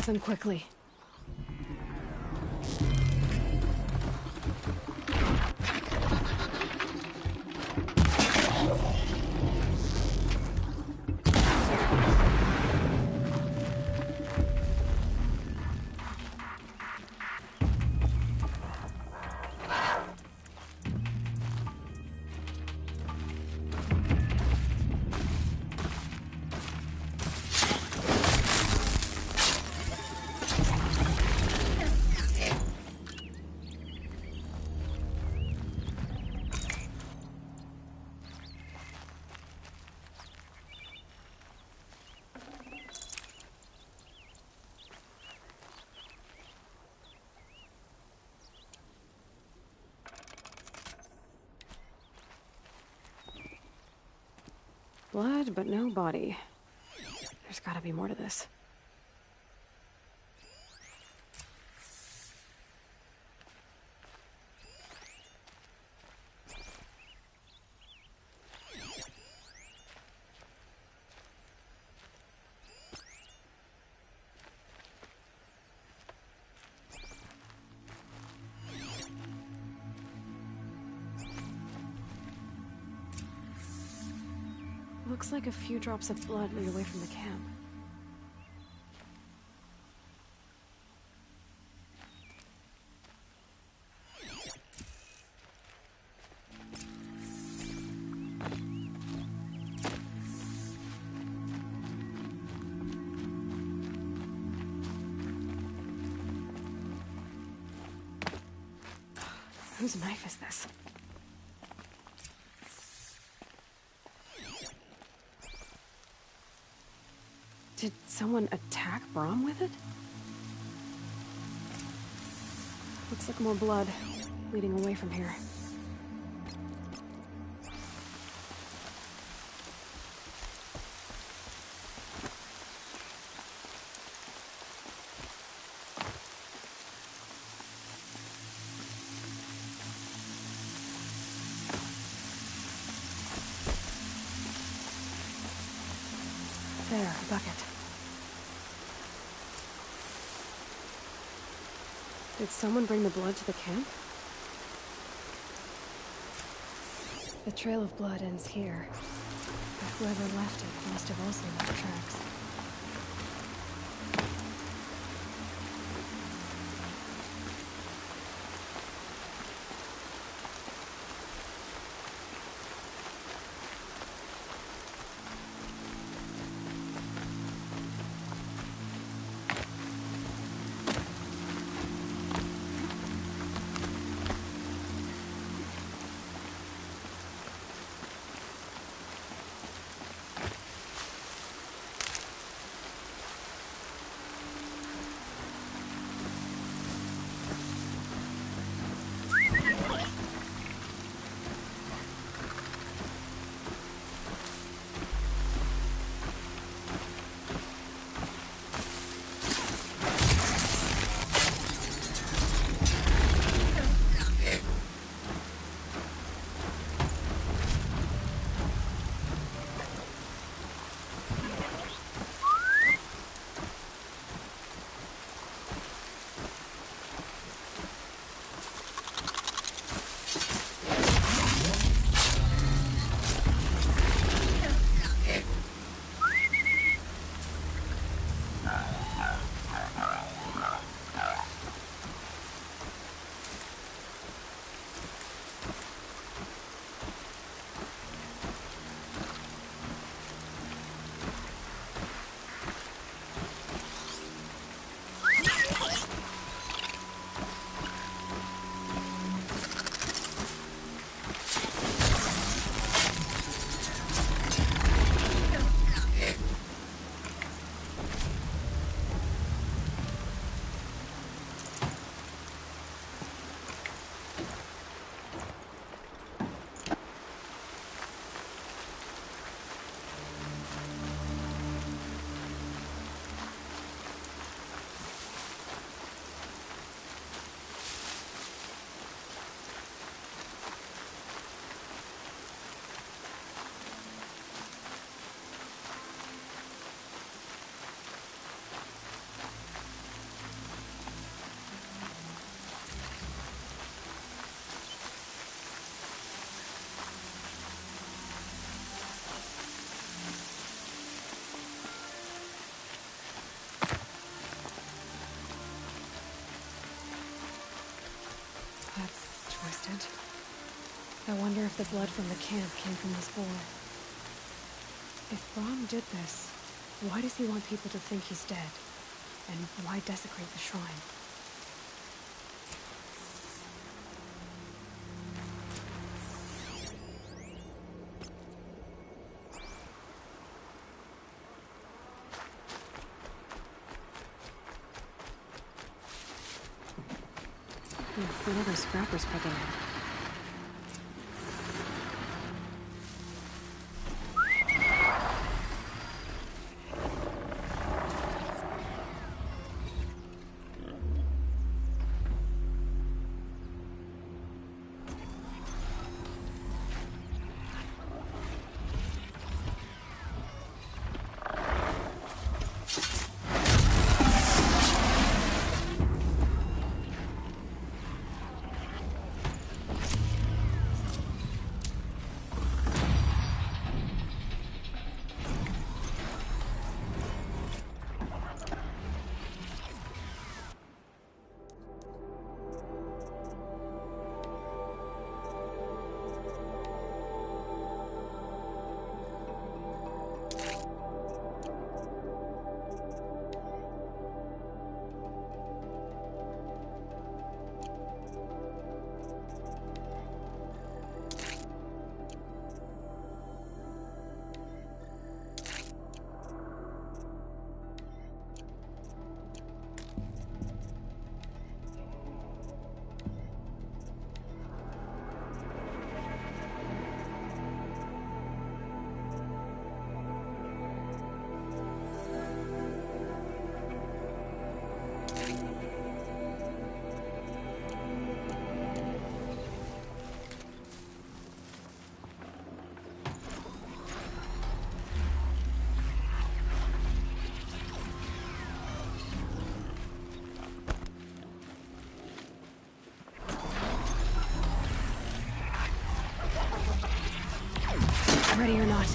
them quickly. Blood, but no body. There's gotta be more to this. Looks like a few drops of blood lead away from the camp. Whose knife is this? Did someone attack Brom with it? Looks like more blood leading away from here. There, a bucket. Did someone bring the blood to the camp? The trail of blood ends here. But whoever left it must have also left tracks. twisted. I wonder if the blood from the camp came from this boar. If Brahm did this, why does he want people to think he's dead? And why desecrate the shrine? What are those scrappers picking at? Ready or not.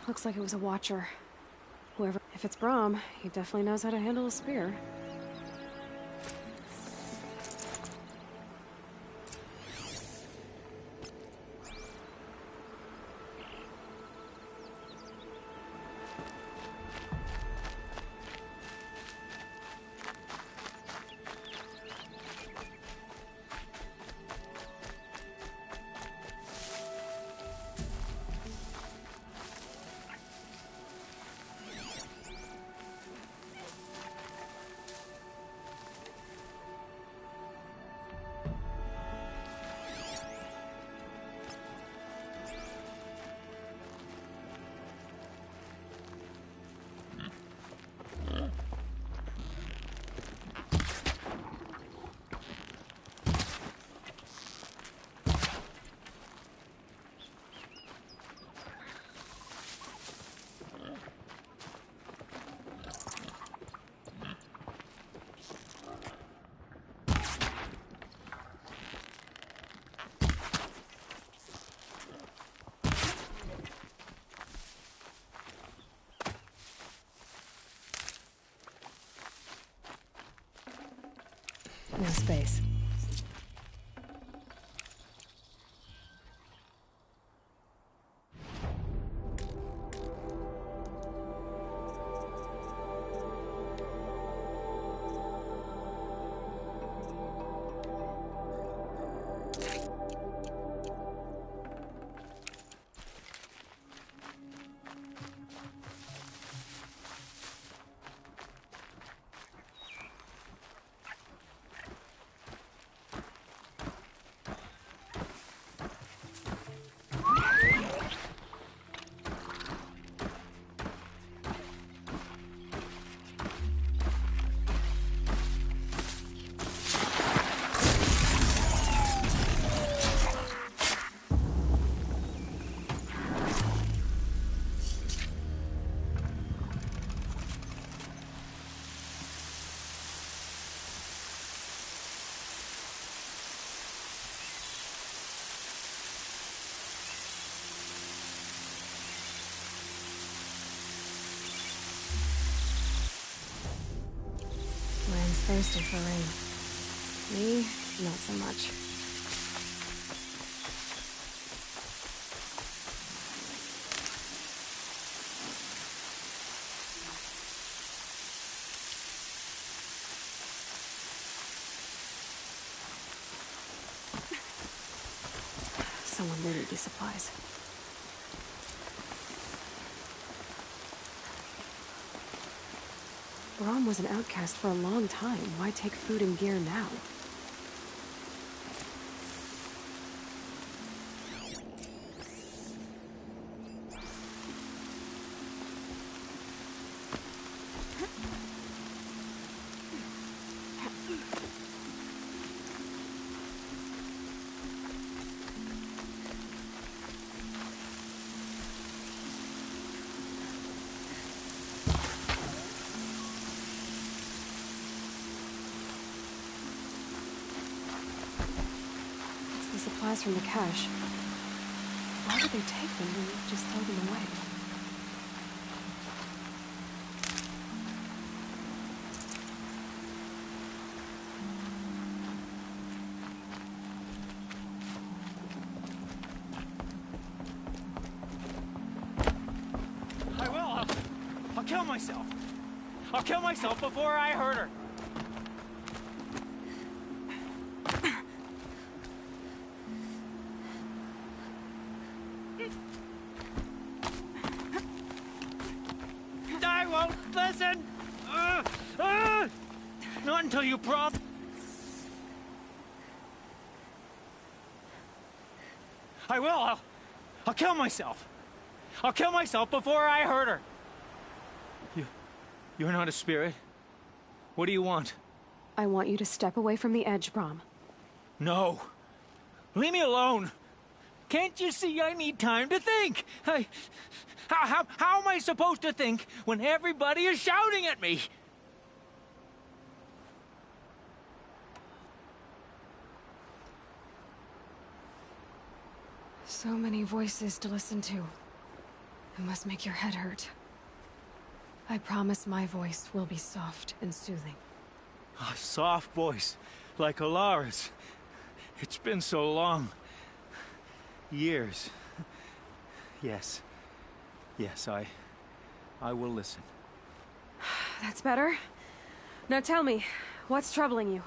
Looks like it was a watcher. Whoever... If it's Brahm, he definitely knows how to handle a spear. No space. thirsty for rain. Me, not so much. Someone needed these supplies. Brom was an outcast for a long time. Why take food and gear now? Supplies from the cache. Why would they take them and just throw them away? I will. I'll kill myself. I'll kill myself before I hurt her. I won't listen! Not until you promise. I will. I'll kill myself. I'll kill myself before I hurt her. You're not a spirit. What do you want? I want you to step away from the edge, Brom. No. Leave me alone. Can't you see I need time to think? How am I supposed to think when everybody is shouting at me? So many voices to listen to. It must make your head hurt. I promise my voice will be soft and soothing. A soft voice, like Alara's. It's been so long. Years. Yes. Yes, I will listen. That's better. Now tell me, what's troubling you?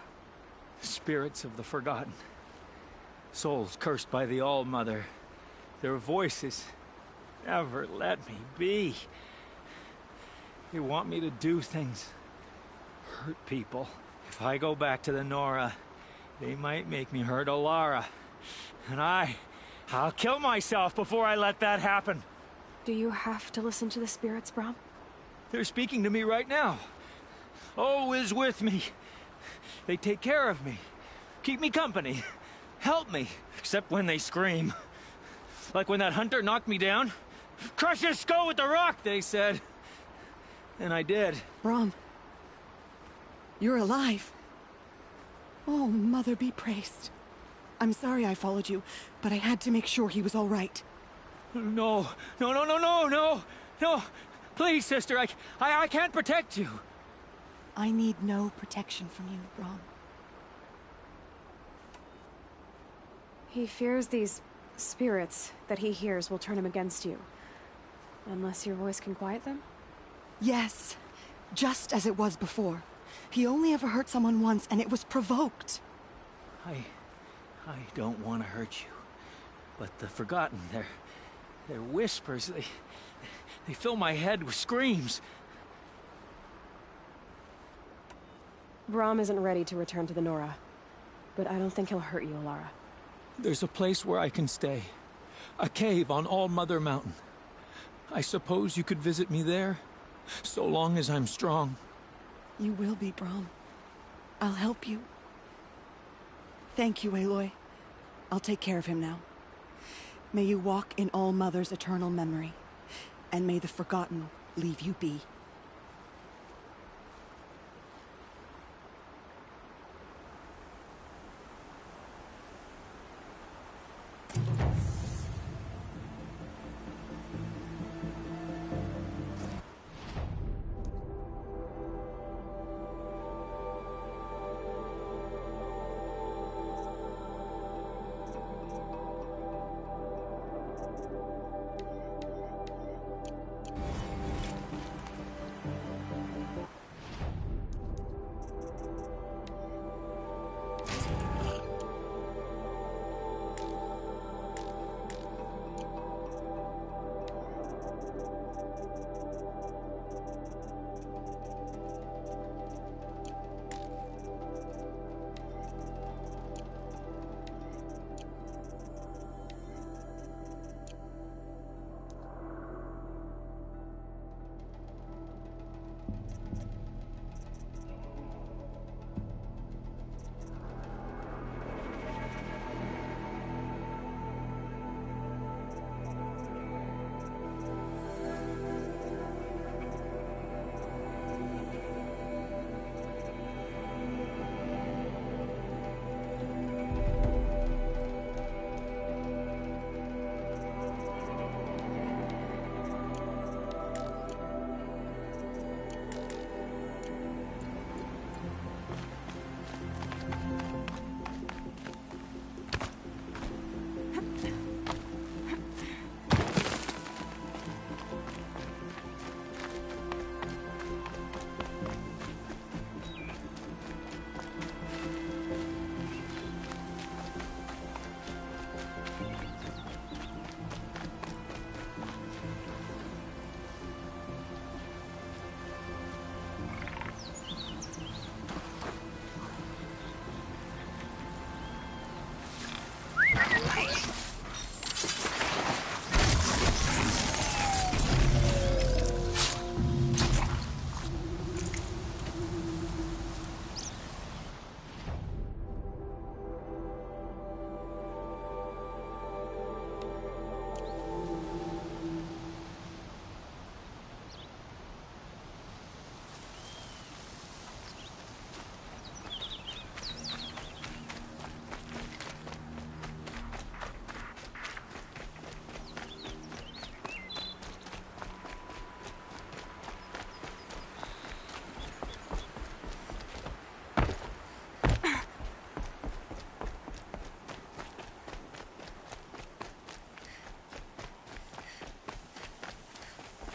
Spirits of the forgotten. Souls cursed by the All-Mother. Their voices never let me be. They want me to do things. Hurt people. If I go back to the Nora, they might make me hurt Alara. And I'll kill myself before I let that happen. Do you have to listen to the spirits, Brom? They're speaking to me right now. Oh is with me. They take care of me. Keep me company. Help me. Except when they scream. Like when that hunter knocked me down. Crush his skull with the rock, they said. And I did. Brom. You're alive. Oh, Mother be praised. I'm sorry I followed you, but I had to make sure he was all right. No. Please, sister, I can't protect you. I need no protection from you, Brom. He fears these spirits that he hears will turn him against you. Unless your voice can quiet them? Yes, just as it was before. He only ever hurt someone once, and it was provoked. I don't want to hurt you. But the Forgotten, their whispers, they fill my head with screams. Brom isn't ready to return to the Nora, but I don't think he'll hurt you, Alara. There's a place where I can stay. A cave on All-Mother Mountain. I suppose you could visit me there, so long as I'm strong. You will be, Brom. I'll help you. Thank you, Aloy. I'll take care of him now. May you walk in All-Mother's eternal memory, and may the Forgotten leave you be.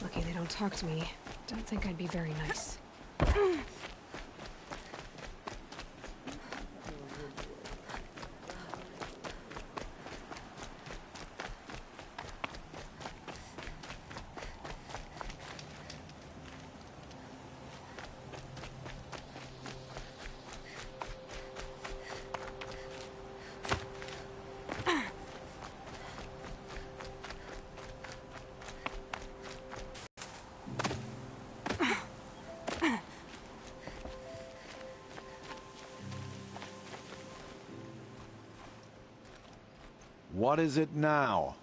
Lucky they don't talk to me. Don't think I'd be very nice. What is it now?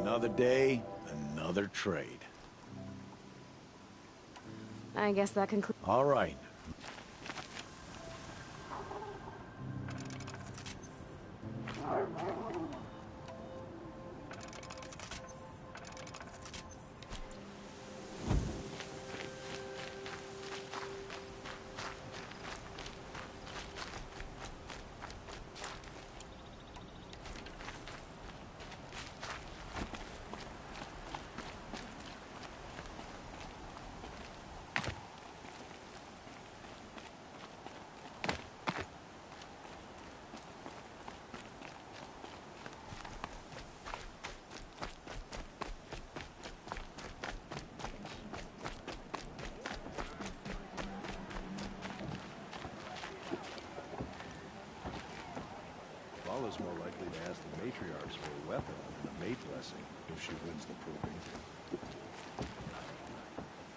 Another day, another trade. I guess that concludes. All right. Vala's more likely to ask the matriarchs for a weapon than a mate blessing if she wins the proving.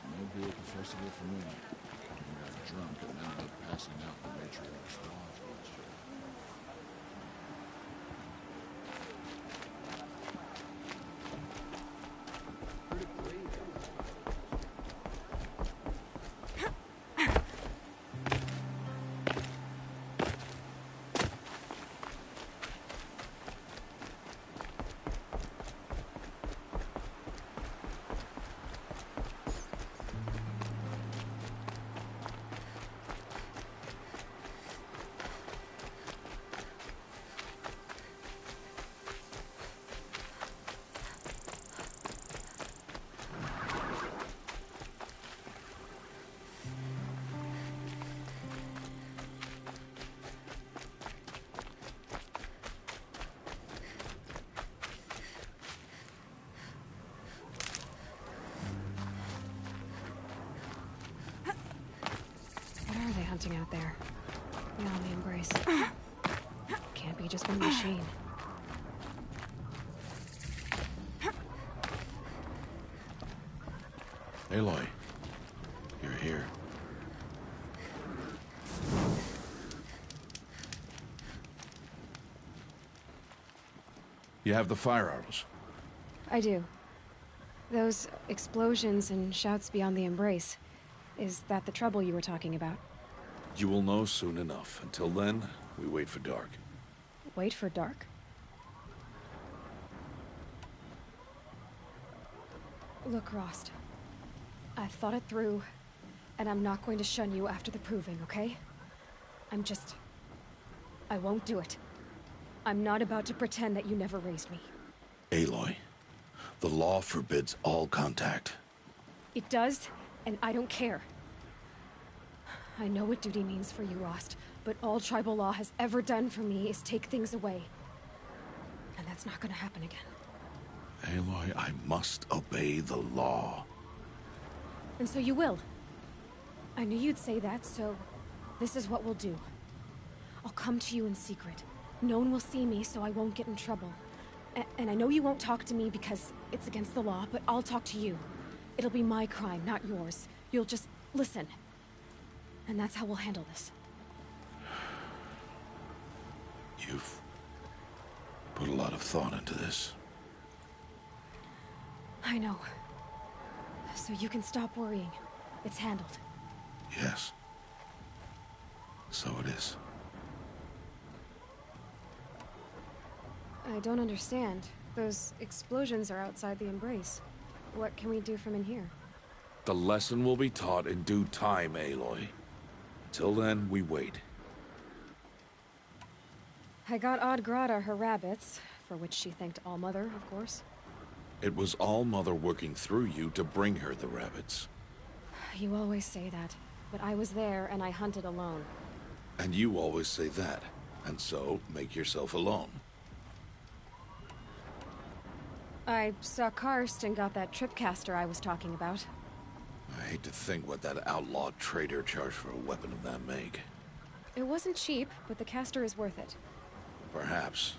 No beer at the festival for me. We got drunk and ended up passing out the matriarch's lodge last year. What are they hunting out there? Beyond the embrace. Can't be just one machine. Aloy, you're here. You have the fire arrows. I do. Those explosions and shouts beyond the embrace. Is that the trouble you were talking about? You will know soon enough. Until then, we wait for dark. Wait for dark? Look, Rost. I've thought it through, and I'm not going to shun you after the proving, okay? I won't do it. I'm not about to pretend that you never raised me. Aloy, the law forbids all contact. It does, and I don't care. I know what duty means for you, Rost, but all tribal law has ever done for me is take things away. And that's not gonna happen again. Aloy, I must obey the law. And so you will. I knew you'd say that, so this is what we'll do. I'll come to you in secret. No one will see me, so I won't get in trouble. And I know you won't talk to me because it's against the law, but I'll talk to you. It'll be my crime, not yours. You'll just listen. And that's how we'll handle this. You've put a lot of thought into this. I know. So you can stop worrying. It's handled. Yes. So it is. I don't understand. Those explosions are outside the Embrace. What can we do from in here? The lesson will be taught in due time, Aloy. Till then, we wait. I got Odd Grata her rabbits, for which she thanked Allmother, of course. It was All-Mother working through you to bring her the rabbits. You always say that, but I was there and I hunted alone. And you always say that, and so make yourself alone. I saw Karst and got that tripcaster I was talking about. I hate to think what that outlawed trader charged for a weapon of that make. It wasn't cheap, but the caster is worth it. Perhaps.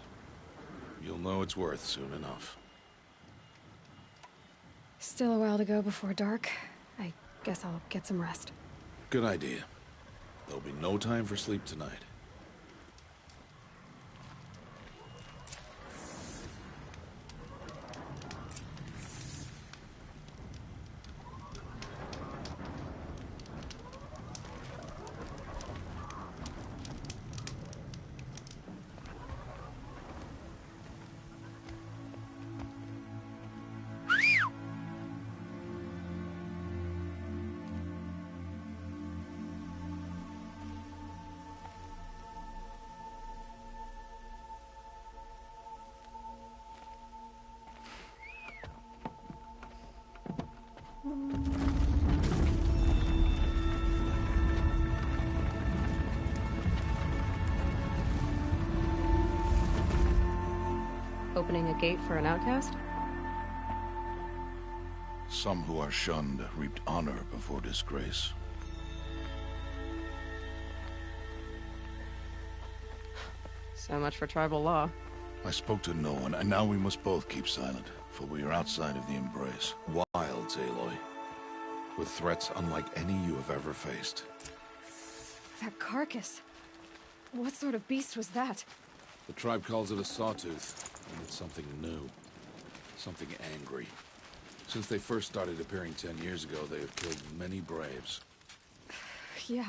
You'll know it's worth soon enough. Still a while to go before dark. I guess I'll get some rest. Good idea. There'll be no time for sleep tonight. Opening a gate for an outcast? Some who are shunned reaped honor before disgrace. So much for tribal law. I spoke to no one, and now we must both keep silent, for we are outside of the Embrace. Wilds, Aloy. With threats unlike any you have ever faced. That carcass. What sort of beast was that? The tribe calls it a sawtooth, and it's something new. Something angry. Since they first started appearing 10 years ago, they have killed many braves. Yeah.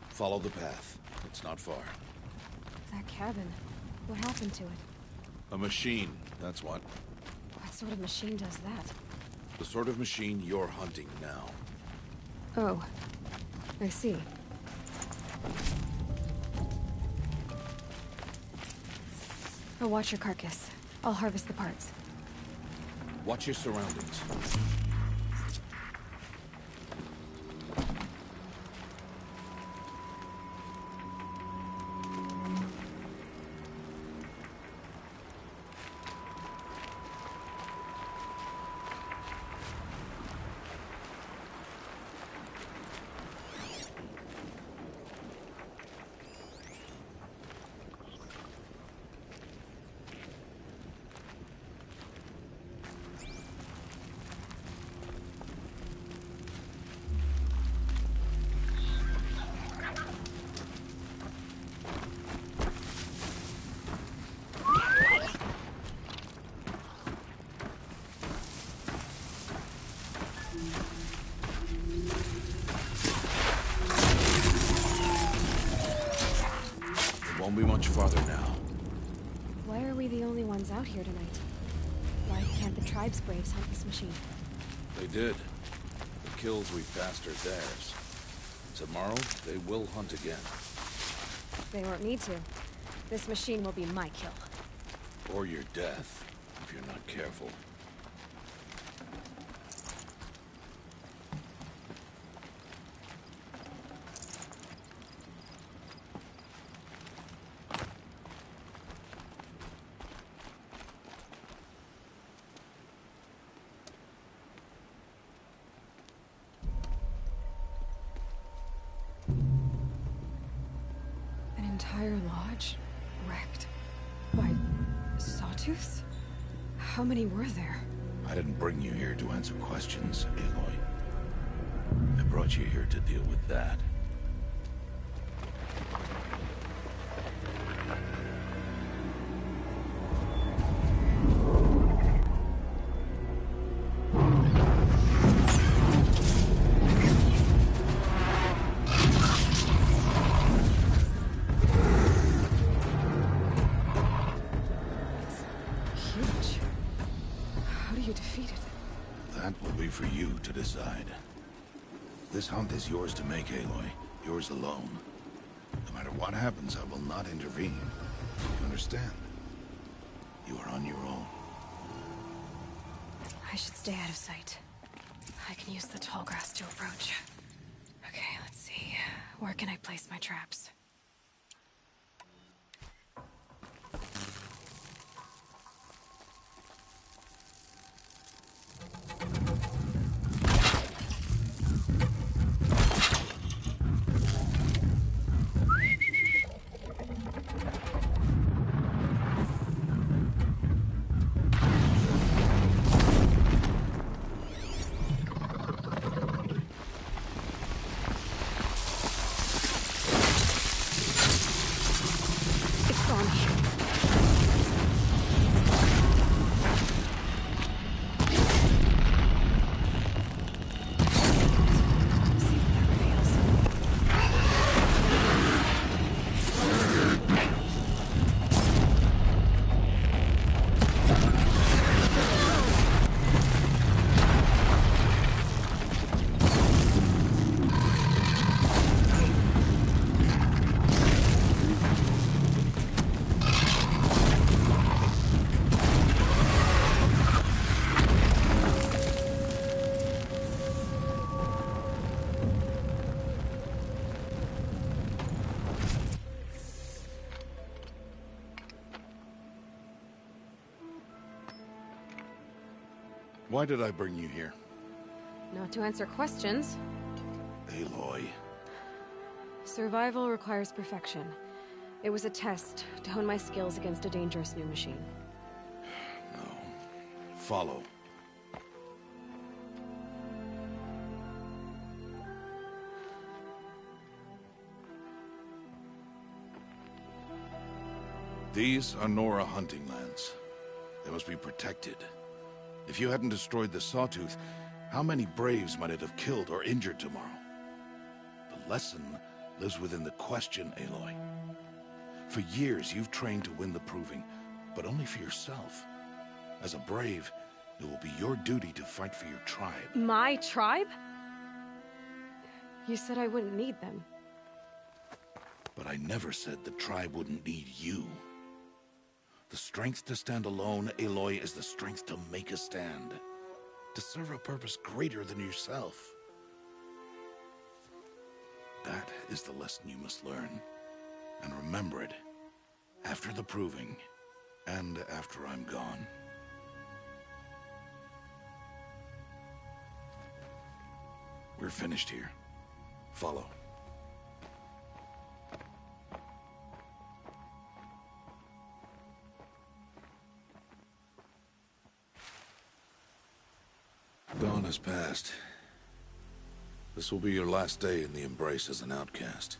Follow the path. It's not far. That cabin. What happened to it? A machine, that's what. What sort of machine does that? The sort of machine you're hunting now. Oh. I see. I'll watch your carcass. I'll harvest the parts. Watch your surroundings. Won't be much farther now. Why are we the only ones out here tonight? Why can't the tribe's braves hunt this machine? They did. The kills we passed are theirs. Tomorrow, they will hunt again. They won't need to. This machine will be my kill. Or your death, if you're not careful. An entire lodge wrecked by sawtooths? How many were there? I didn't bring you here to answer questions, Aloy. I brought you here to deal with that. Huge. How do you defeat it? That will be for you to decide. This hunt is yours to make, Aloy. Yours alone. No matter what happens, I will not intervene. You understand? You are on your own. I should stay out of sight. I can use the tall grass to approach. Okay, let's see. Where can I place my traps? It's on me. See if that prevails. Why did I bring you here? Not to answer questions. Aloy. Survival requires perfection. It was a test to hone my skills against a dangerous new machine. No. Follow. These are Nora hunting lands. They must be protected. If you hadn't destroyed the Sawtooth, how many Braves might it have killed or injured tomorrow? The lesson lives within the question, Aloy. For years, you've trained to win the Proving, but only for yourself. As a Brave, it will be your duty to fight for your tribe. My tribe? You said I wouldn't need them. But I never said the tribe wouldn't need you. The strength to stand alone, Aloy, is the strength to make a stand. To serve a purpose greater than yourself. That is the lesson you must learn. And remember it. After the Proving. And after I'm gone. We're finished here. Follow. Dawn has passed. This will be your last day in the Embrace as an outcast.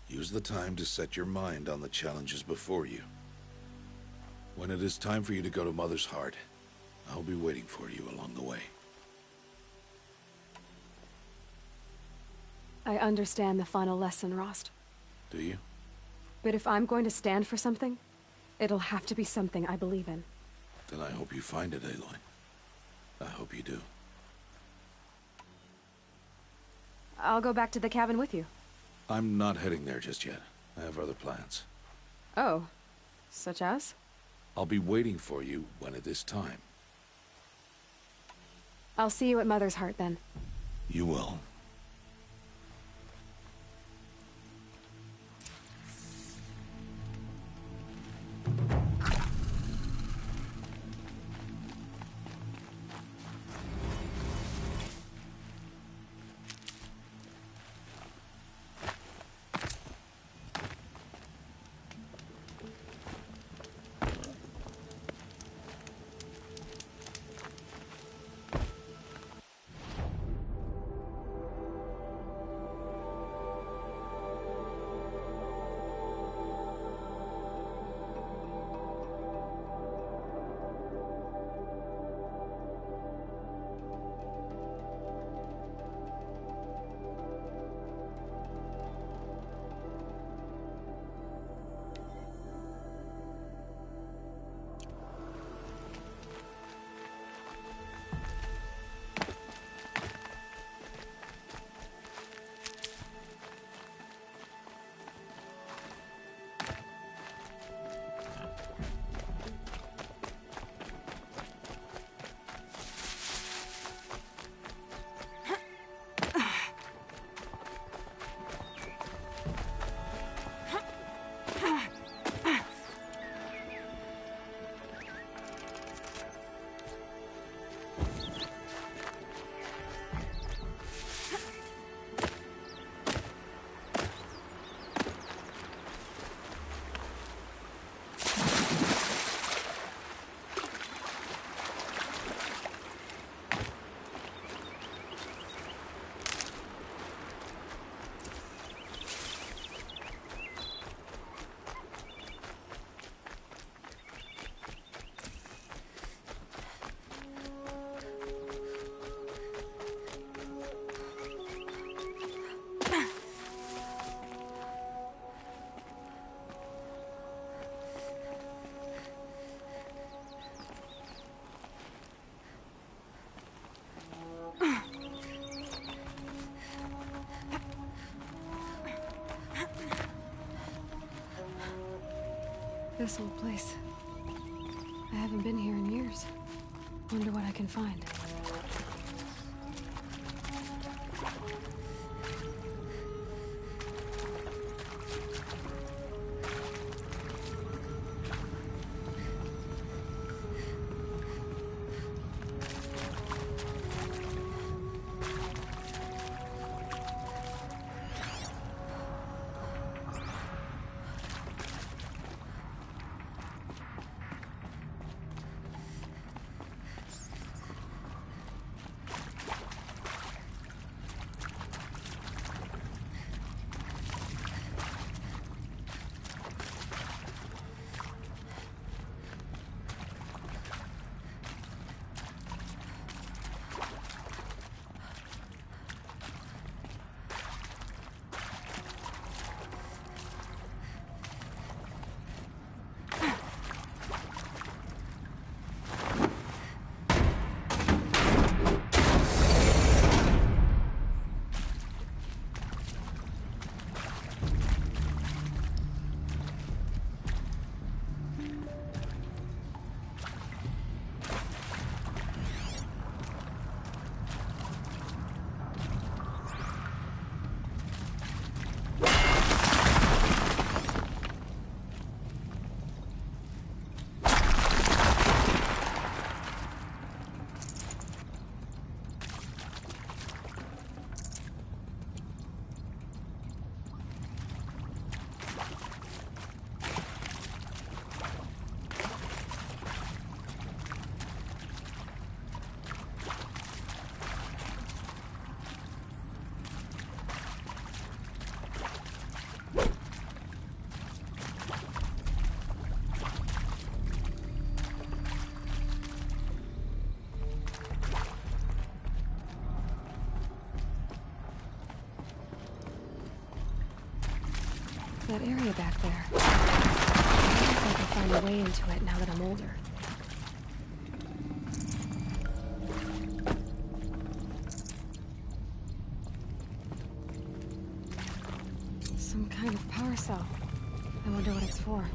Use the time to set your mind on the challenges before you. When it is time for you to go to Mother's Heart, I'll be waiting for you along the way. I understand the final lesson, Rost. Do you? But if I'm going to stand for something, it'll have to be something I believe in. Then I hope you find it, Aloy. I hope you do. I'll go back to the cabin with you. I'm not heading there just yet. I have other plans. Oh. Such as? I'll be waiting for you when it is time. I'll see you at Mother's Heart, then. You will. This old place. I haven't been here in years. Wonder what I can find. that area back there. I wonder if I can find a way into it now that I'm older. Some kind of power cell. I wonder what it's for.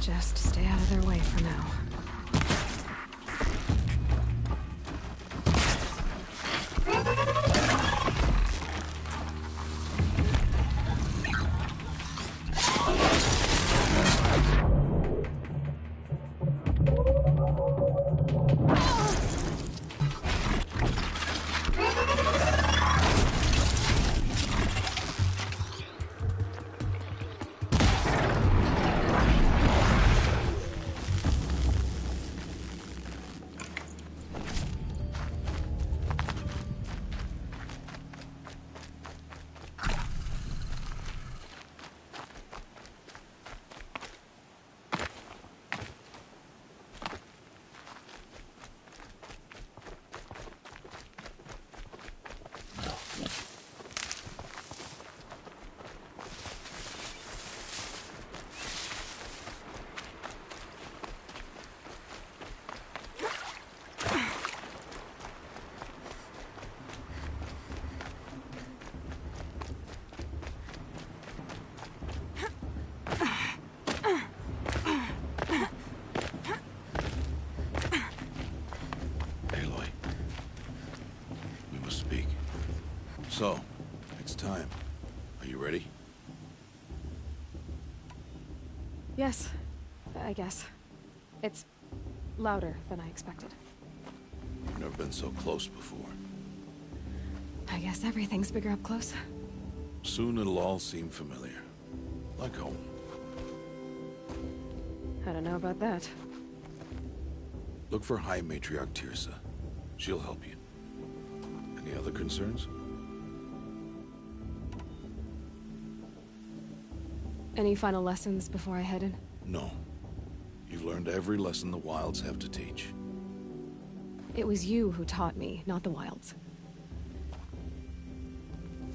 Just stay out of their way for now. speak. So, it's time. Are you ready? Yes, I guess. It's louder than I expected. You've never been so close before. I guess everything's bigger up close. Soon it'll all seem familiar. Like home. I don't know about that. Look for High Matriarch Teersa. She'll help you. Any other concerns? Any final lessons before I head in? No. You've learned every lesson the Wilds have to teach. It was you who taught me, not the Wilds.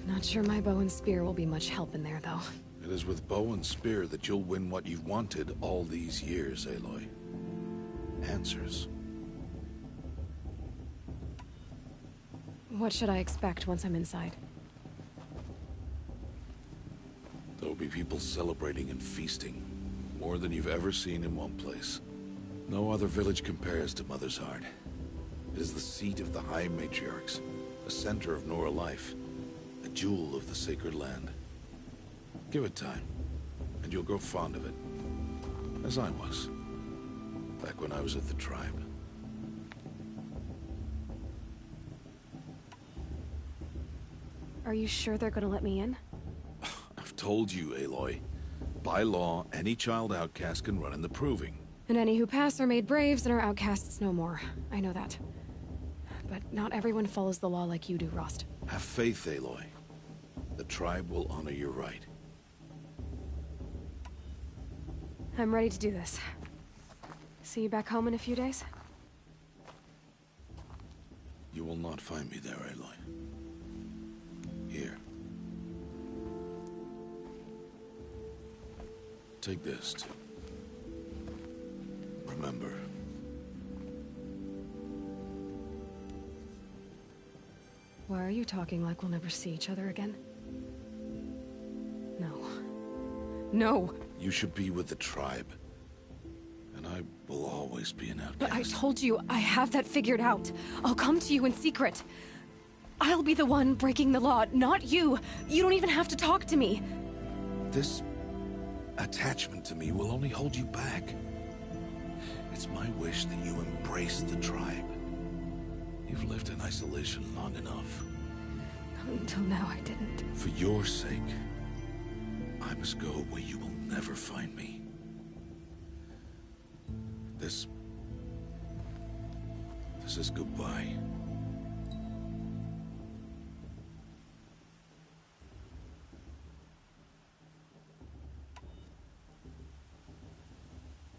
Not sure my bow and spear will be much help in there, though. It is with bow and spear that you'll win what you've wanted all these years, Aloy. Answers. What should I expect once I'm inside? There will be people celebrating and feasting. More than you've ever seen in one place. No other village compares to Mother's Heart. It is the seat of the High Matriarchs, the center of Nora life, a jewel of the sacred land. Give it time, and you'll grow fond of it. As I was, back when I was at the tribe. Are you sure they're gonna let me in? I've told you, Aloy. By law, any child outcast can run in the Proving. And any who pass are made braves and are outcasts no more. I know that. But not everyone follows the law like you do, Rost. Have faith, Aloy. The tribe will honor your right. I'm ready to do this. See you back home in a few days? You will not find me there, Aloy. Here. Take this, too. Remember. Why are you talking like we'll never see each other again? No. No! You should be with the tribe. And I will always be an outcast. But I told you, I have that figured out. I'll come to you in secret. I'll be the one breaking the law, not you. You don't even have to talk to me. This attachment to me will only hold you back. It's my wish that you embrace the tribe. You've lived in isolation long enough. Until now, I didn't. For your sake, I must go where you will never find me. This is goodbye.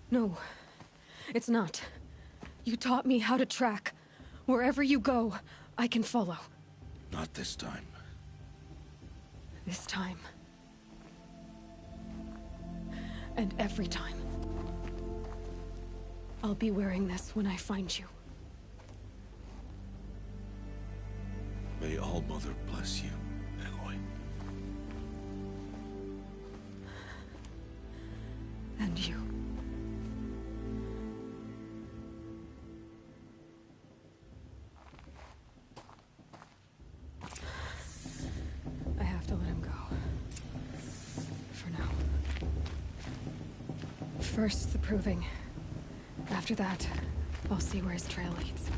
No, it's not. You taught me how to track. Wherever you go, I can follow. Not this time. This time. And every time. I'll be wearing this when I find you. May All Mother bless you, Aloy. And you. I have to let him go. For now. First, the Proving. After that, I'll see where his trail leads.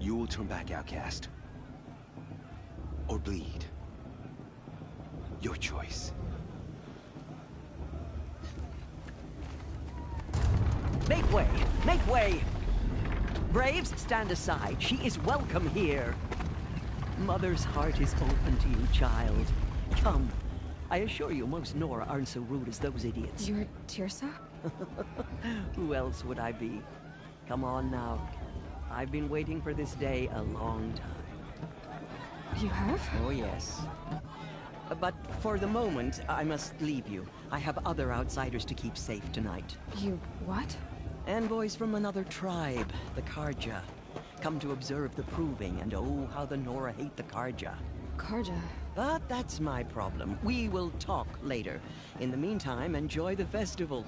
You will turn back, outcast. Or bleed. Your choice. Make way! Make way! Braves, stand aside. She is welcome here. Mother's heart is open to you, child. Come. I assure you, most Nora aren't so rude as those idiots. You're Teersa? Who else would I be? Come on now. I've been waiting for this day a long time. You have? Oh, yes. But for the moment, I must leave you. I have other outsiders to keep safe tonight. You what? Envoys from another tribe, the Carja. Come to observe the Proving, and oh, how the Nora hate the Carja. Carja. But that's my problem. We will talk later. In the meantime, enjoy the festival.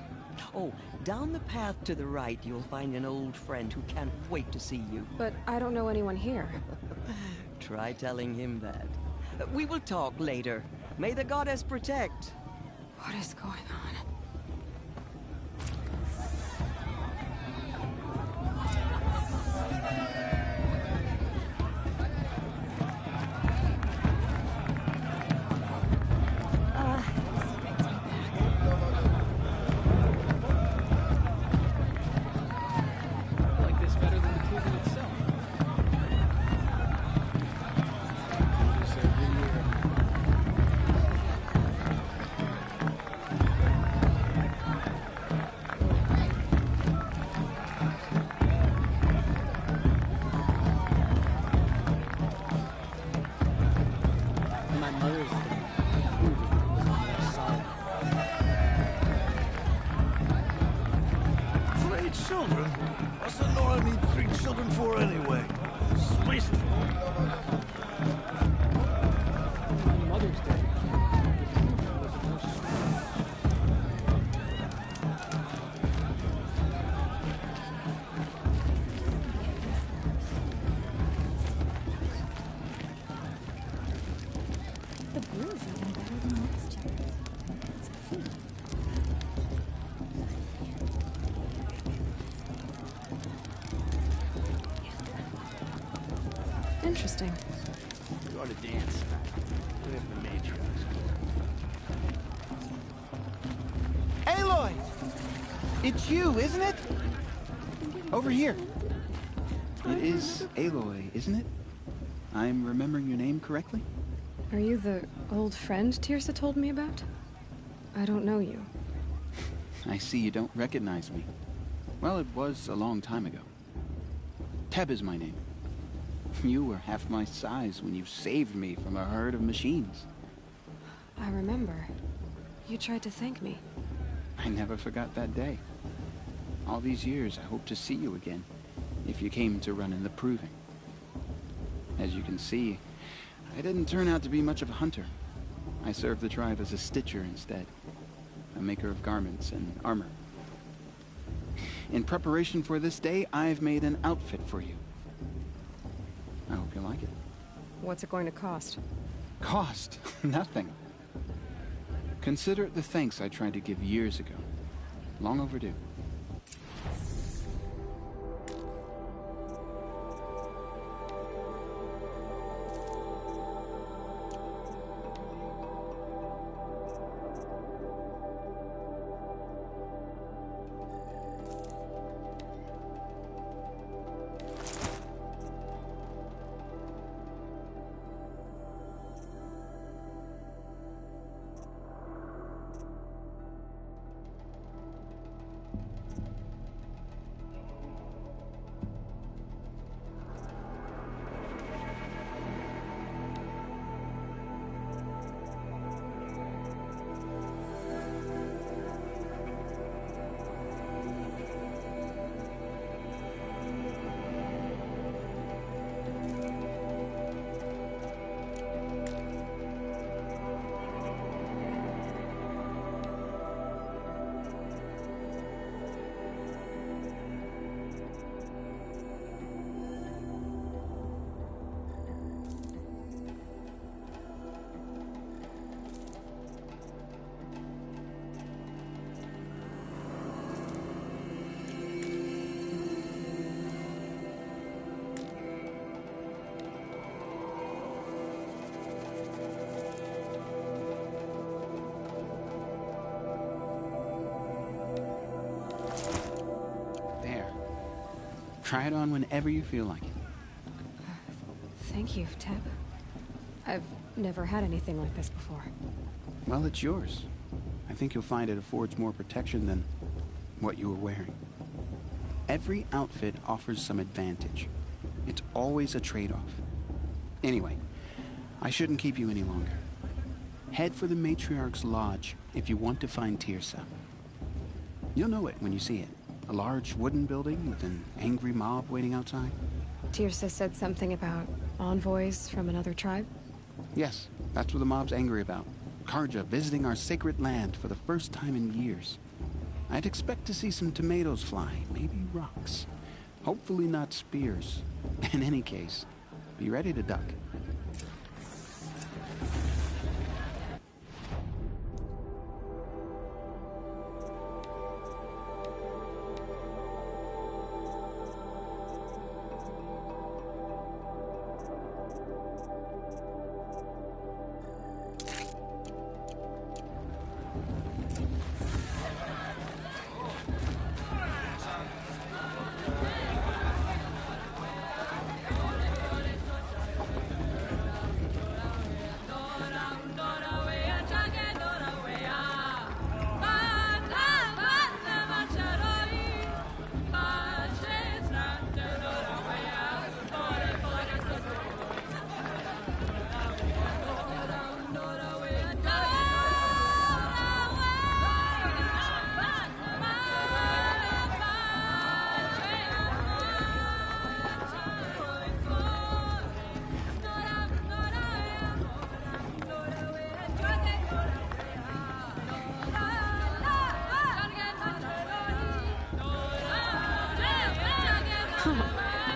Oh, down the path to the right, you'll find an old friend who can't wait to see you. But I don't know anyone here. Try telling him that. We will talk later. May the goddess protect. What is going on? Like this better than the cruiser itself. My mother's solid. 3 children? What's Nora need 3 children for anyway? Wasteful. Mother's Day. The brew is even better than most chapters. It's a food. Interesting. We ought to dance. We have the matriarchs. Aloy! It's you, isn't it? Over here. It is Aloy, isn't it? I'm remembering your name correctly? Are you the old friend Tirsa told me about? I don't know you. I see you don't recognize me. Well, it was a long time ago. Teb is my name. You were half my size when you saved me from a herd of machines. I remember. You tried to thank me. I never forgot that day. All these years, I hope to see you again, if you came to run in the Proving. As you can see, I didn't turn out to be much of a hunter. I served the tribe as a stitcher instead, a maker of garments and armor. In preparation for this day, I've made an outfit for you. I hope you like it. What's it going to cost? Cost? Nothing. Consider it the thanks I tried to give years ago. Long overdue. Try it on whenever you feel like it. Thank you, Teb. I've never had anything like this before. Well, it's yours. I think you'll find it affords more protection than what you were wearing. Every outfit offers some advantage. It's always a trade-off. Anyway, I shouldn't keep you any longer. Head for the Matriarch's Lodge if you want to find Tirsa. You'll know it when you see it. A large wooden building with an angry mob waiting outside. Tirsa said something about envoys from another tribe? Yes, that's what the mob's angry about. Karja visiting our sacred land for the first time in years. I'd expect to see some tomatoes fly, maybe rocks. Hopefully not spears. In any case, be ready to duck.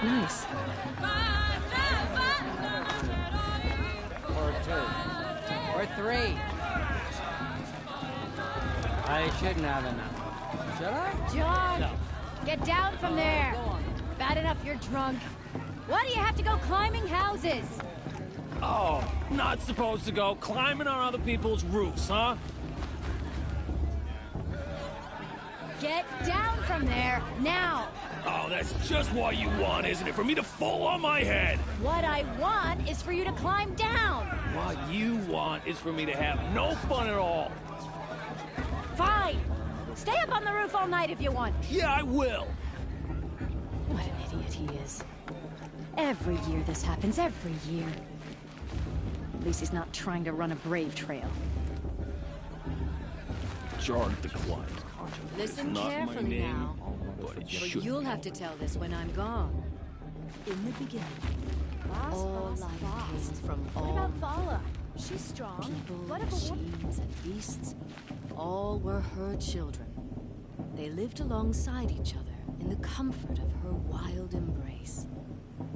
Nice. Or 2. Or 3. I shouldn't have enough. Should I? John! No. Get down from there! Go on. Bad enough you're drunk. Why do you have to go climbing houses? Oh, not supposed to go climbing on other people's roofs, huh? Get down from there, now! Oh, that's just what you want, isn't it? For me to fall on my head! What I want is for you to climb down! What you want is for me to have no fun at all. Fine! Stay up on the roof all night if you want. Yeah, I will! What an idiot he is. Every year this happens, every year. At least he's not trying to run a brave trail. Jarg the Quiet. Listen Not my carefully name, now. but it But should you'll be. have to tell this when I'm gone. In the beginning, all life came from all What about Vala? She's strong. people, What if a woman? machines, and beasts. All were her children. They lived alongside each other in the comfort of her wild embrace.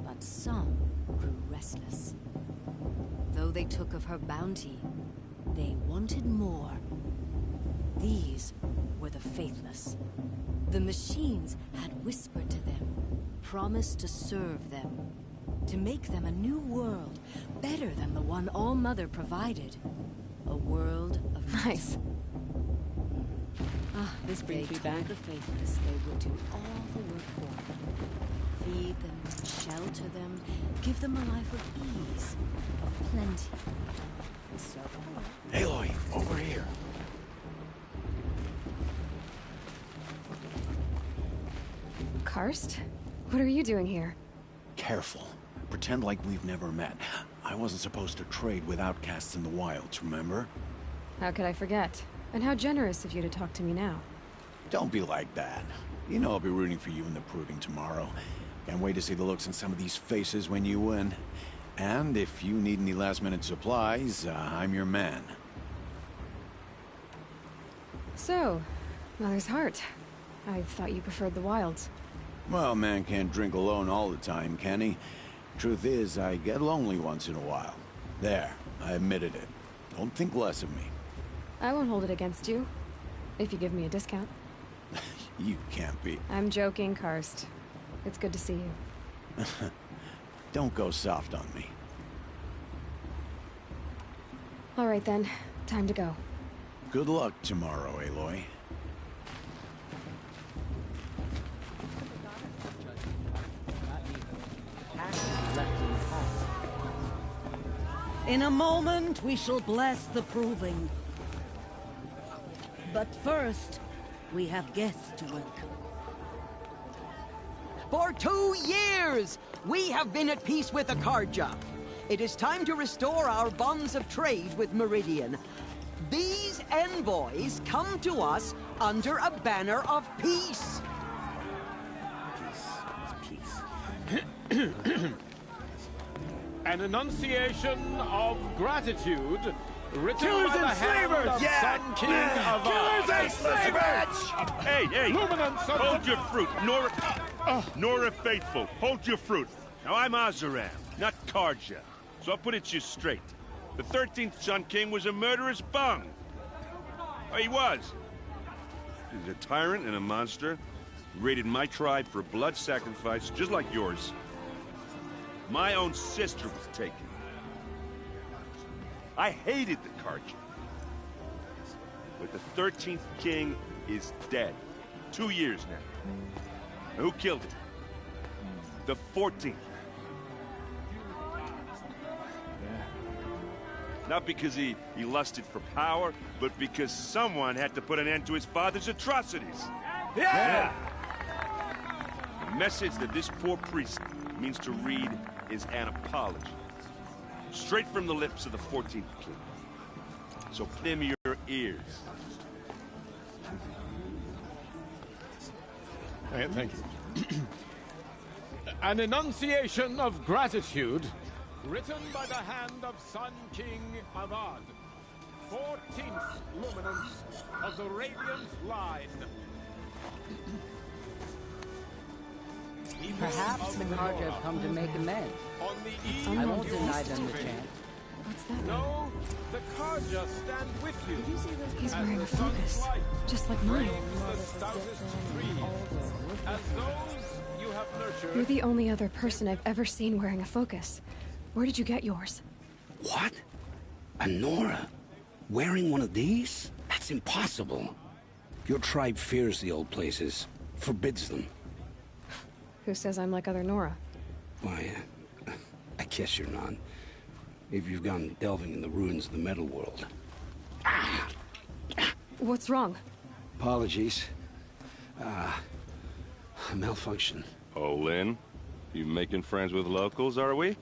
But some grew restless. Though they took of her bounty, they wanted more. These were the faithless. The machines had whispered to them, promised to serve them, to make them a new world, better than the one All-Mother provided. A world of Nice. This brings me back. The faithless they would do all the work for them. Feed them, shelter them, give them a life of ease, of plenty. So, Aloy, over here. Karst? What are you doing here? Careful. Pretend like we've never met. I wasn't supposed to trade with outcasts in the wilds, remember? How could I forget? And how generous of you to talk to me now. Don't be like that. You know I'll be rooting for you in the proving tomorrow. Can't wait to see the looks on some of these faces when you win. And if you need any last-minute supplies, I'm your man. So, Mother's Heart. I thought you preferred the wilds. Well, man can't drink alone all the time, can he? Truth is, I get lonely once in a while. There, I admitted it. Don't think less of me. I won't hold it against you. If you give me a discount. You can't be. I'm joking, Karst. It's good to see you. Don't go soft on me. All right then. Time to go. Good luck tomorrow, Aloy. In a moment, we shall bless the proving. But first, we have guests to welcome. For 2 years, we have been at peace with Akarja. It is time to restore our bonds of trade with Meridian. These envoys come to us under a banner of peace. Peace. An enunciation of gratitude written Killers by the and hand slavers! of Sun King of Killers and slavers! Hey, hey! Luminance of Hold your fruit, Nora Faithful. Hold your fruit. Now I'm Azaram, not Karja, so I'll put it to you straight. The 13th Sun King was a murderous bung. Oh, he was. He's a tyrant and a monster. He raided my tribe for a blood sacrifice, just like yours. My own sister was taken. I hated the Karja. But the 13th king is dead. 2 years now. Now who killed him? The 14th. Not because he lusted for power, but because someone had to put an end to his father's atrocities. Yeah! The message that this poor priest means to read is an apology. Straight from the lips of the 14th king. So plim your ears. Thank you. An enunciation of gratitude written by the hand of Sun King Avad, 14th luminance of the Radiant Line. Perhaps the Karja have come to make amends. I won't deny them the chance. What's that? No, the Karja stand with you. He's wearing a focus, just like mine. As those you have nurtured. You're the only other person I've ever seen wearing a focus. Where did you get yours? What? A Nora? Wearing one of these? That's impossible. Your tribe fears the old places, forbids them. Who says I'm like other Nora? Why, I guess you're not. If you've gone delving in the ruins of the metal world. What's wrong? Apologies. A malfunction. Oh, Lynn? You making friends with locals, are we?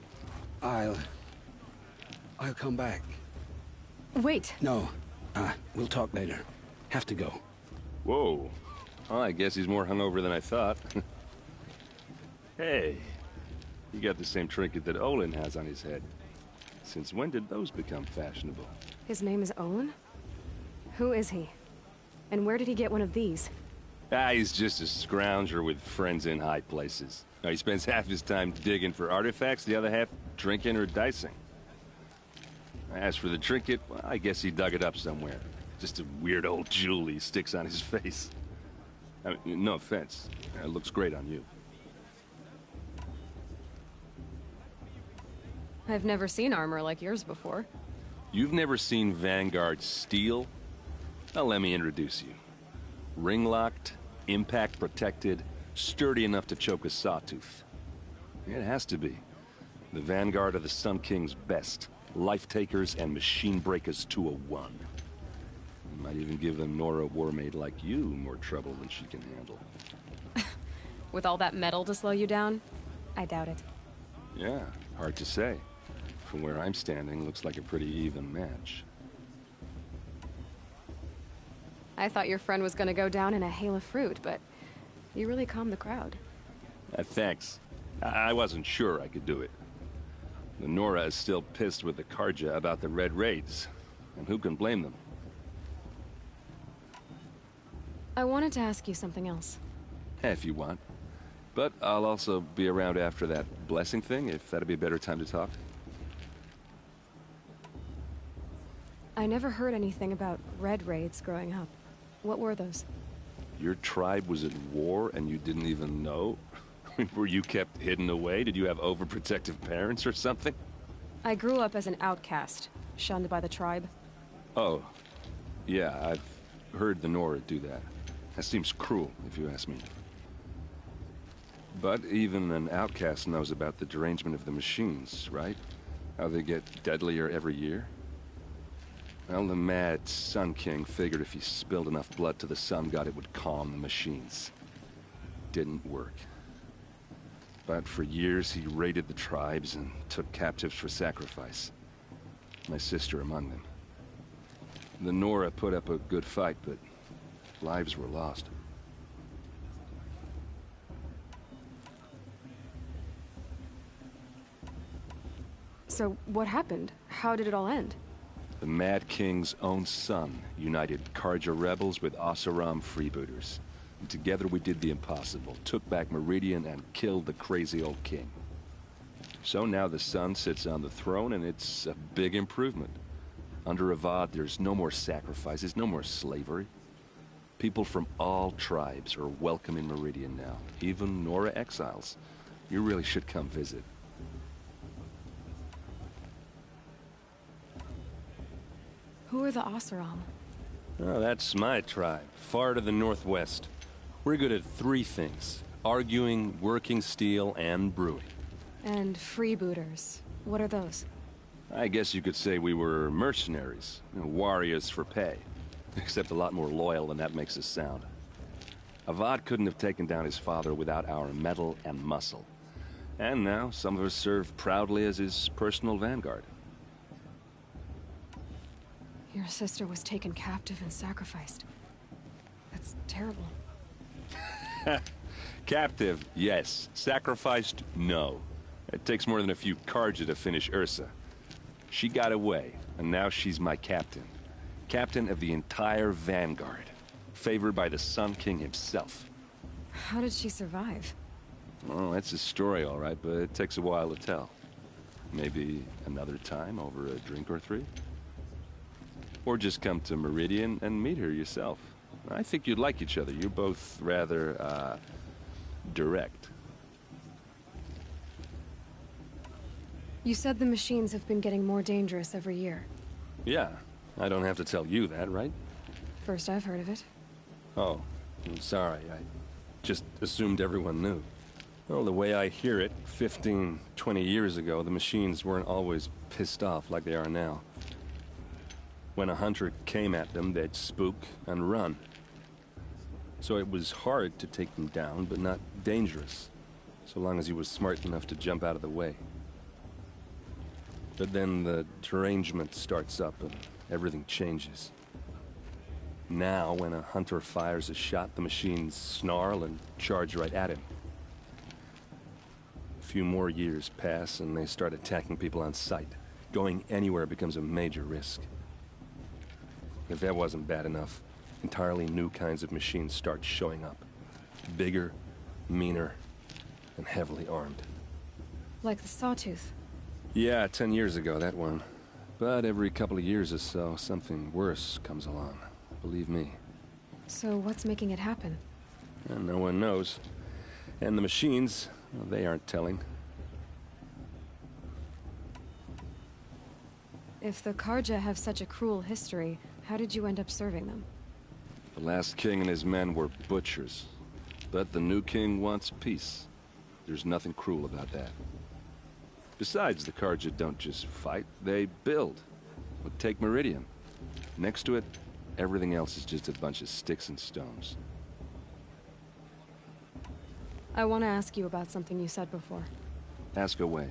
I'll come back. Wait. No. We'll talk later. Have to go. Whoa. Well, I guess he's more hungover than I thought. Hey, you got the same trinket that Olin has on his head. Since when did those become fashionable? His name is Olin? Who is he? And where did he get one of these? He's just a scrounger with friends in high places. He spends half his time digging for artifacts, the other half drinking or dicing. As for the trinket, well, I guess he dug it up somewhere. Just a weird old jewel he sticks on his face. I mean, no offense. It looks great on you. I've never seen armor like yours before. You've never seen Vanguard steel? Well, let me introduce you. Ring-locked, impact-protected, sturdy enough to choke a sawtooth. It has to be. The Vanguard of the Sun King's best. Life-takers and machine-breakers to a one. Might even give a Nora Warmaid like you more trouble than she can handle. With all that metal to slow you down? I doubt it. Yeah, hard to say. From where I'm standing, looks like a pretty even match. I thought your friend was gonna go down in a hail of fruit, but you really calmed the crowd. Thanks. I wasn't sure I could do it. The Nora is still pissed with the Karja about the Red Raids, and who can blame them? I wanted to ask you something else. If you want. But I'll also be around after that blessing thing, if that'd be a better time to talk. I never heard anything about Red Raids growing up. What were those? Your tribe was at war and you didn't even know? Were you kept hidden away? Did you have overprotective parents or something? I grew up as an outcast, shunned by the tribe. Oh. Yeah, I've heard the Nora do that. That seems cruel, if you ask me. But even an outcast knows about the derangement of the machines, right? How they get deadlier every year? Well, the mad Sun King figured if he spilled enough blood to the Sun God, it would calm the machines. Didn't work. But for years, he raided the tribes and took captives for sacrifice. My sister among them. The Nora put up a good fight, but lives were lost. So, what happened? How did it all end? The Mad King's own son united Carja rebels with Oseram freebooters. And together we did the impossible, took back Meridian and killed the crazy old king. So now the son sits on the throne, and it's a big improvement. Under Avad, there's no more sacrifices, no more slavery. People from all tribes are welcome in Meridian now, even Nora exiles. You really should come visit. Who are the Oseram? Oh, that's my tribe, far to the northwest. We're good at 3 things: arguing, working steel, and brewing. And freebooters. What are those? I guess you could say we were mercenaries, warriors for pay. Except a lot more loyal than that makes us sound. Avad couldn't have taken down his father without our metal and muscle. And now, some of us serve proudly as his personal vanguard. Your sister was taken captive and sacrificed. That's terrible. Captive, yes. Sacrificed, no. It takes more than a few Carja to finish Ursa. She got away, and now she's my captain. Captain of the entire Vanguard. Favored by the Sun King himself. How did she survive? Oh, that's a story, all right, but it takes a while to tell. Maybe another time over a drink or 3? Or just come to Meridian and meet her yourself. I think you'd like each other. You're both rather, direct. You said the machines have been getting more dangerous every year. Yeah, I don't have to tell you that, right? First I've heard of it. Oh, I'm sorry. I just assumed everyone knew. Well, the way I hear it, 15, 20 years ago, the machines weren't always pissed off like they are now. When a hunter came at them, they'd spook and run. So it was hard to take them down, but not dangerous, so long as he was smart enough to jump out of the way. But then the derangement starts up and everything changes. Now, when a hunter fires a shot, the machines snarl and charge right at him. A few more years pass and they start attacking people on sight. Going anywhere becomes a major risk. If that wasn't bad enough, entirely new kinds of machines start showing up. Bigger, meaner, and heavily armed. Like the Sawtooth. Yeah, 10 years ago, that one. But every couple of years or so, something worse comes along. Believe me. So what's making it happen? And no one knows. And the machines, well, they aren't telling. If the Carja have such a cruel history, how did you end up serving them? The last king and his men were butchers. But the new king wants peace. There's nothing cruel about that. Besides, the Carja don't just fight, they build. But take Meridian. Next to it, everything else is just a bunch of sticks and stones. I want to ask you about something you said before. Ask away.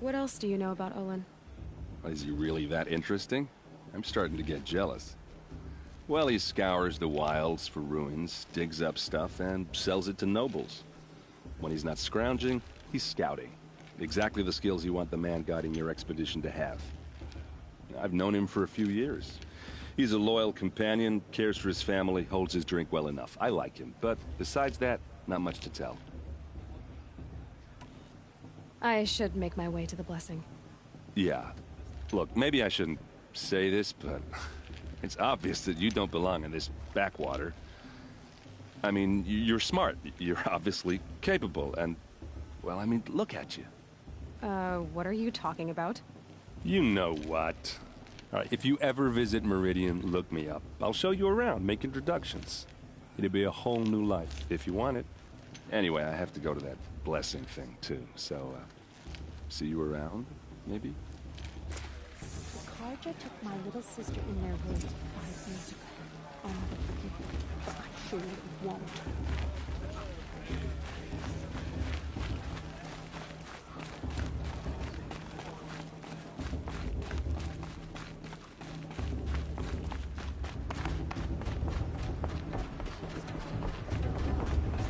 What else do you know about Olin? Is he really that interesting? I'm starting to get jealous. Well, he scours the wilds for ruins, digs up stuff, and sells it to nobles. When he's not scrounging, he's scouting. Exactly the skills you want the man guiding your expedition to have. I've known him for a few years. He's a loyal companion, cares for his family, holds his drink well enough. I like him, but besides that, not much to tell. I should make my way to the Blessing. Yeah. Look, maybe I shouldn't say this, but it's obvious that you don't belong in this backwater. I mean, you're smart. You're obviously capable, and, well, I mean, look at you. What are you talking about? You know what. All right, if you ever visit Meridian, look me up. I'll show you around, make introductions. It'll be a whole new life, if you want it. Anyway, I have to go to that Blessing thing, too, so, see you around, maybe? The Carja took my little sister in their woods 5 years ago. I'll never forgive them. I surely won't.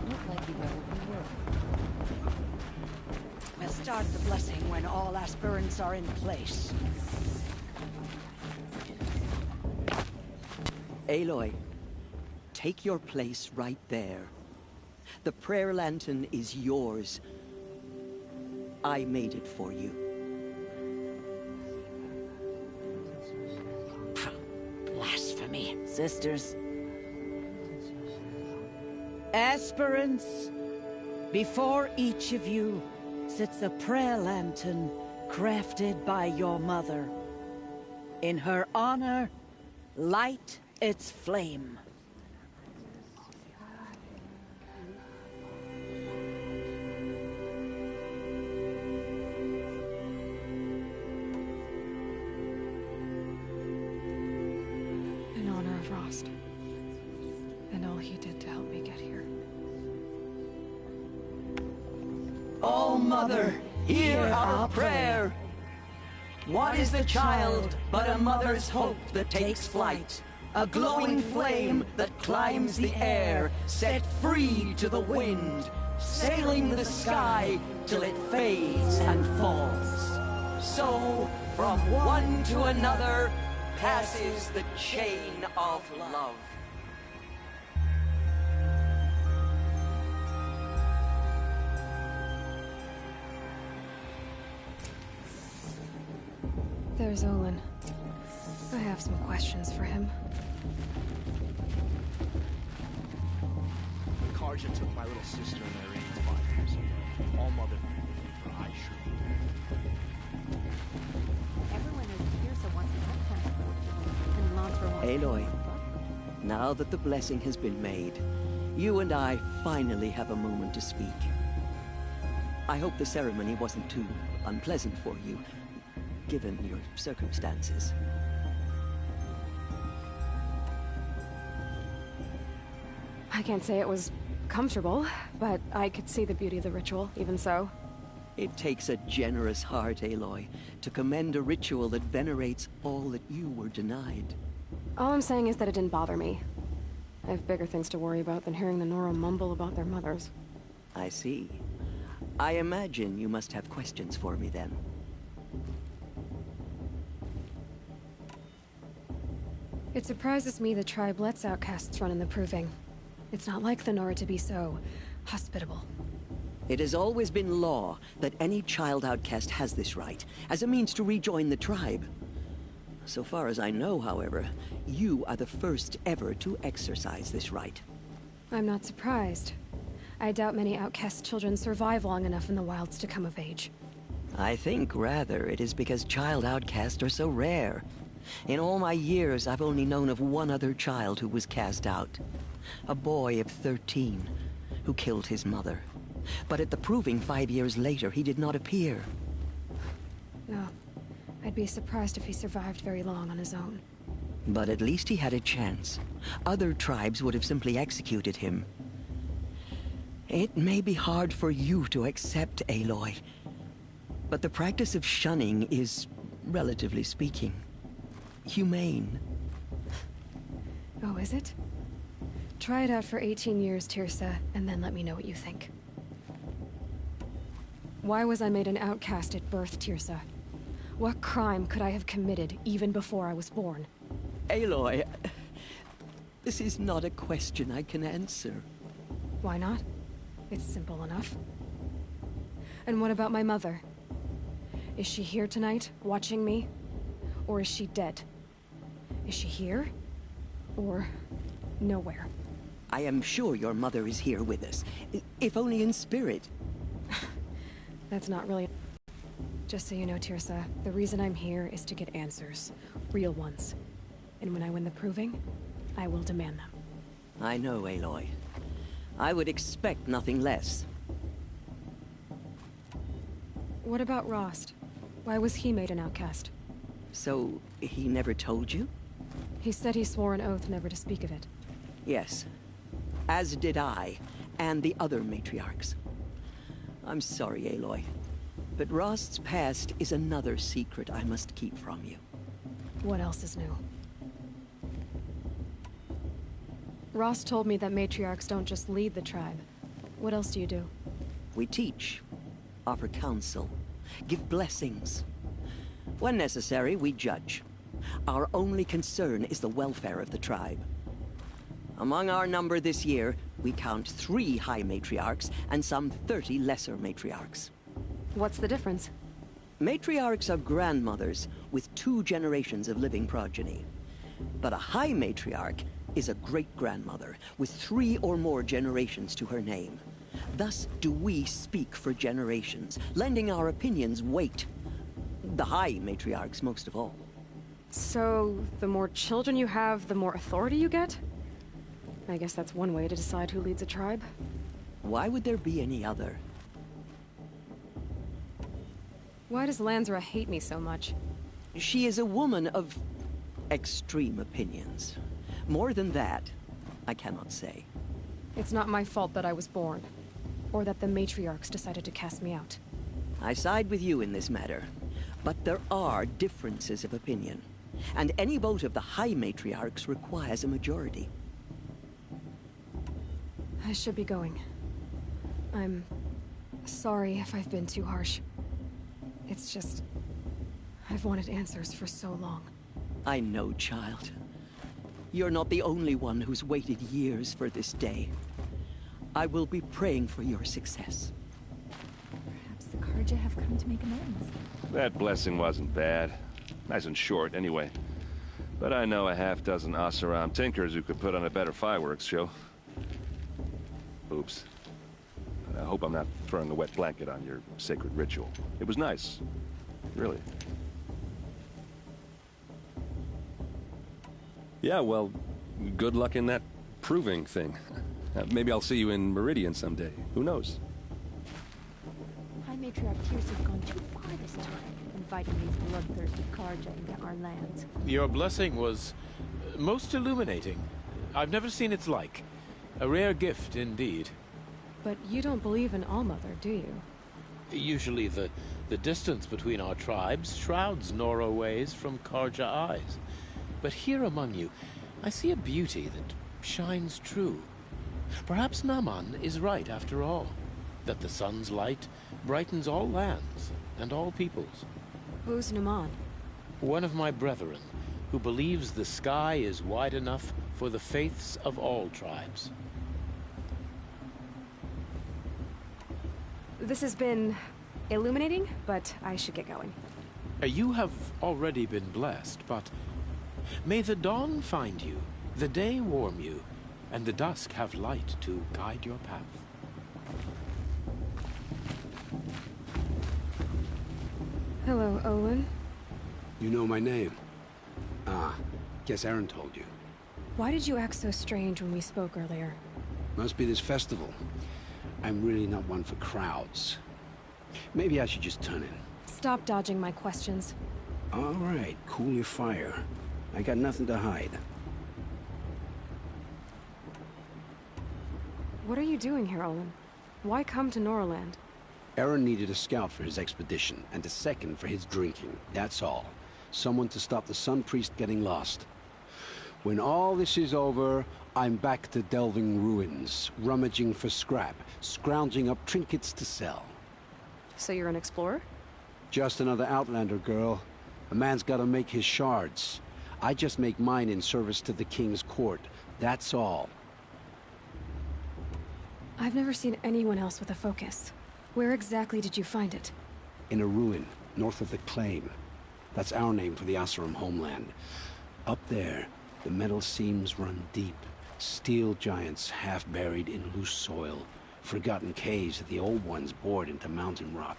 Look like you better be working. start the blessing when all aspirants are in place. Aloy, take your place right there. The prayer lantern is yours. I made it for you. Blasphemy. Sisters. Aspirants, before each of you sits a prayer lantern crafted by your mother. In her honor, light its flame. In honor of Rost. And all he did to help me get here. Oh, Mother, hear our prayer! What is the child but a mother's hope that takes flight? A glowing flame that climbs the air, set free to the wind, sailing the sky till it fades and falls. So, from one to another, passes the chain of love. There's Olin. I have some questions for him. Carja took my little sister in their reins 5 years ago. All mother for I sure. Everyone is here, so once and Lansra. Aloy, now that the blessing has been made, you and I finally have a moment to speak. I hope the ceremony wasn't too unpleasant for you, given your circumstances. I can't say it was comfortable, but I could see the beauty of the ritual, even so. It takes a generous heart, Aloy, to commend a ritual that venerates all that you were denied. All I'm saying is that it didn't bother me. I have bigger things to worry about than hearing the Nora mumble about their mothers. I see. I imagine you must have questions for me then. It surprises me the tribe lets outcasts run in the Proving. It's not like the Nora to be so hospitable. It has always been law that any child outcast has this right, as a means to rejoin the tribe. So far as I know, however, you are the first ever to exercise this right. I'm not surprised. I doubt many outcast children survive long enough in the wilds to come of age. I think, rather, it is because child outcasts are so rare. In all my years, I've only known of one other child who was cast out. A boy of 13, who killed his mother. But at the Proving 5 years later, he did not appear. No. I'd be surprised if he survived very long on his own. But at least he had a chance. Other tribes would have simply executed him. It may be hard for you to accept, Aloy, but the practice of shunning is, relatively speaking, humane. Oh, is it? Try it out for 18 years, Teersa, and then let me know what you think. Why was I made an outcast at birth, Teersa? What crime could I have committed even before I was born? Aloy, this is not a question I can answer. Why not? It's simple enough. And what about my mother? Is she here tonight, watching me? Or is she dead? Is she here? Or nowhere? I am sure your mother is here with us, if only in spirit. That's not really... Just so you know, Teersa, the reason I'm here is to get answers. Real ones. And when I win the Proving, I will demand them. I know, Aloy. I would expect nothing less. What about Rost? Why was he made an outcast? So, he never told you? He said he swore an oath never to speak of it. Yes. As did I, and the other matriarchs. I'm sorry, Aloy. But Rost's past is another secret I must keep from you. What else is new? Rost told me that matriarchs don't just lead the tribe. What else do you do? We teach, offer counsel, give blessings. When necessary, we judge. Our only concern is the welfare of the tribe. Among our number this year, we count 3 High Matriarchs and some 30 Lesser Matriarchs. What's the difference? Matriarchs are grandmothers with 2 generations of living progeny. But a High Matriarch is a great-grandmother with 3 or more generations to her name. Thus do we speak for generations, lending our opinions weight. The High Matriarchs most of all. So, the more children you have, the more authority you get? I guess that's one way to decide who leads a tribe. Why would there be any other? Why does Lansra hate me so much? She is a woman of extreme opinions. More than that, I cannot say. It's not my fault that I was born, or that the matriarchs decided to cast me out. I side with you in this matter, but there are differences of opinion, and any vote of the High Matriarchs requires a majority. I should be going. I'm sorry if I've been too harsh. It's just, I've wanted answers for so long. I know, child. You're not the only one who's waited years for this day. I will be praying for your success. Perhaps the Carja have come to make amends. That blessing wasn't bad. Nice and short, anyway. But I know a half-dozen Oseram tinkers who could put on a better fireworks show. Oops. I hope I'm not throwing a wet blanket on your sacred ritual. It was nice. Really. Yeah, well, good luck in that proving thing. Maybe I'll see you in Meridian someday. Who knows? High Matriarch Tears have gone too far this time, inviting these bloodthirsty Carja into our lands. Your blessing was most illuminating. I've never seen its like. A rare gift indeed. But you don't believe in Allmother, do you? Usually the distance between our tribes shrouds Nora ways from Carja eyes. But here among you, I see a beauty that shines true. Perhaps Naman is right after all, that the sun's light brightens all lands and all peoples. Who's Naman? One of my brethren, who believes the sky is wide enough for the faiths of all tribes. This has been illuminating, but I should get going. You have already been blessed, but may the dawn find you, the day warm you, and the dusk have light to guide your path. Hello, Olin. You know my name? Ah, guess Aaron told you. Why did you act so strange when we spoke earlier? Must be this festival. I'm really not one for crowds. Maybe I should just turn in. Stop dodging my questions. All right, cool your fire. I got nothing to hide. What are you doing here, Olin? Why come to Noraland? Aaron needed a scout for his expedition, and a second for his drinking. That's all. Someone to stop the Sun Priest getting lost. When all this is over, I'm back to delving ruins, rummaging for scrap, scrounging up trinkets to sell. So you're an explorer? Just another Outlander, girl. A man's gotta make his shards. I just make mine in service to the King's court. That's all. I've never seen anyone else with a focus. Where exactly did you find it? In a ruin, north of the Claim. That's our name for the Oseram homeland. Up there, the metal seams run deep. Steel giants half buried in loose soil. Forgotten caves that the old ones bored into mountain rock.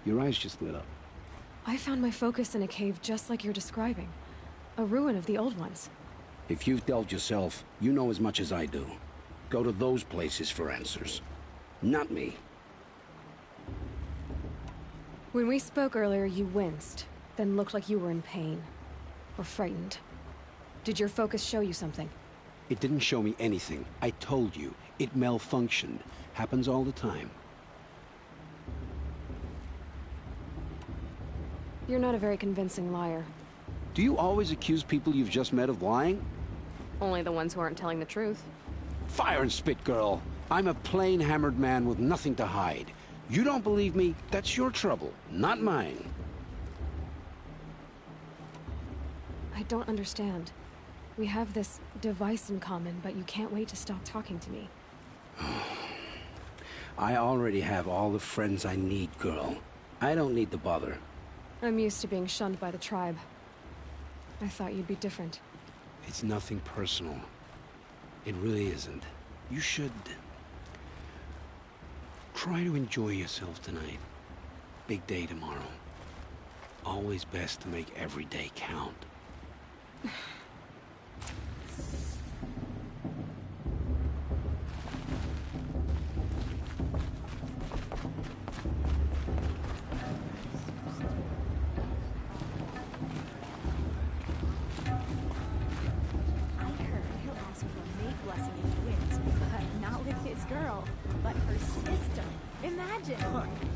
Your eyes just lit up. I found my focus in a cave just like you're describing. A ruin of the old ones. If you've delved yourself, you know as much as I do. Go to those places for answers. Not me. When we spoke earlier, you winced, then looked like you were in pain. Or frightened. Did your focus show you something? It didn't show me anything. I told you. It malfunctioned. Happens all the time. You're not a very convincing liar. Do you always accuse people you've just met of lying? Only the ones who aren't telling the truth. Fire and spit, girl. I'm a plain hammered man with nothing to hide. You don't believe me? That's your trouble, not mine. I don't understand. We have this device in common, but you can't wait to stop talking to me. I already have all the friends I need, girl. I don't need the bother. I'm used to being shunned by the tribe. I thought you'd be different. It's nothing personal. It really isn't. You should... try to enjoy yourself tonight. Big day tomorrow. Always best to make every day count. Blessing in the wind, but not with his girl, but her sister. Imagine!